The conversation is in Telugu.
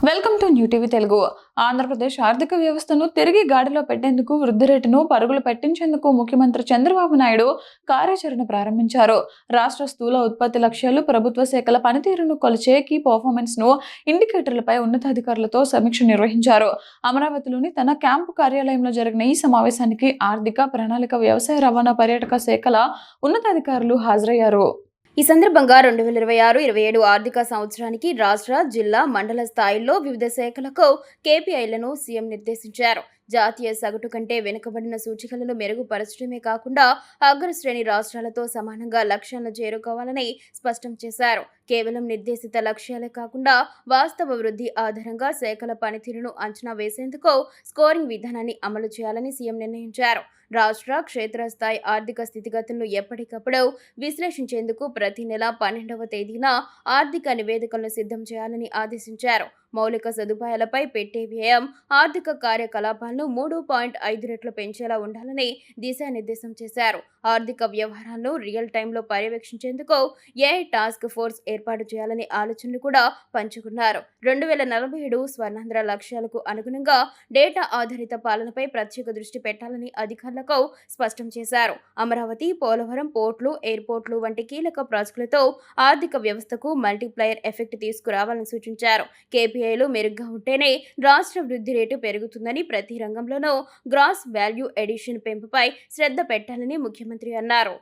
Welcome to new TV Telugu. Andhra Pradesh ఆర్థిక వ్యవస్థను తిరిగి గాడిలో పెట్టేందుకు వృద్ధి రేటును పరుగులు పెట్టించేందుకు ముఖ్యమంత్రి చంద్రబాబు నాయుడు కార్యాచరణ ప్రారంభించారు. రాష్ట్ర స్థూల ఉత్పత్తి లక్ష్యాలు, ప్రభుత్వ శాఖల పనితీరును కొలిచే కీ పర్ఫార్మెన్స్ ను ఇండికేటర్లపై ఉన్నతాధికారులతో సమీక్ష నిర్వహించారు. అమరావతిలోని తన క్యాంపు కార్యాలయంలో జరిగిన ఈ సమావేశానికి ఆర్థిక, ప్రణాళిక, వ్యవసాయ, రవాణా, పర్యాటక శాఖల ఉన్నతాధికారులు హాజరయ్యారు. ఈ సందర్భంగా 2026-27 ఆర్థిక సంవత్సరానికి రాష్ట్ర, జిల్లా, మండల స్థాయిల్లో వివిధ శాఖలకు కేపీఐలను సీఎం నిర్దేశించారు. జాతీయ సగటు కంటే వెనుకబడిన సూచికలను మెరుగుపరచడమే కాకుండా అగ్రశ్రేణి రాష్ట్రాలతో సమానంగా లక్ష్యాలను చేరుకోవాలని స్పష్టం చేశారు. కేవలం నిర్దేశిత లక్ష్యాలే కాకుండా వాస్తవ వృద్ధి ఆధారంగా శాఖల పనితీరును అంచనా వేసేందుకు స్కోరింగ్ విధానాన్ని అమలు చేయాలని సీఎం నిర్ణయించారు. రాష్ట్ర, క్షేత్రస్థాయి ఆర్థిక స్థితిగతులను ఎప్పటికప్పుడు విశ్లేషించేందుకు ప్రతి నెల 12వ తేదీన ఆర్థిక నివేదికలను సిద్ధం చేయాలని ఆదేశించారు. మౌలిక సదుపాయాలపై పెట్టే వ్యయం ఆర్థిక కార్యకలాపాలను 3.5 రెట్లు పెంచేలా ఉండాలని దిశానిర్దేశం చేశారు. ఆర్థిక వ్యవహారాలను రియల్ టైంలో పర్యవేక్షించేందుకు ఏఐ టాస్క్ ఫోర్స్ ఏర్పాటు చేయాలని ఆలోచనలు కూడా పంచుకున్నారు. 2047 స్వర్ణాంధ్ర లక్ష్యాలకు అనుగుణంగా డేటా ఆధారిత పాలనపై ప్రత్యేక దృష్టి పెట్టాలని అధికారులకు స్పష్టం చేశారు. అమరావతి, పోలవరం పోర్టులు, ఎయిర్పోర్టులు వంటి కీలక ప్రాజెక్టులతో ఆర్థిక వ్యవస్థకు మల్టీప్లయర్ ఎఫెక్ట్ తీసుకురావాలని సూచించారు. కేపీఐలు మెరుగ్గా ఉంటేనే రాష్ట్ర వృద్ధి రేటు పెరుగుతుందని, ప్రతి రంగంలోనూ గ్రాస్ వాల్యూ ఎడిషన్ పెంపుపై శ్రద్ధ పెట్టాలని ముఖ్యమంత్రి అన్నారు.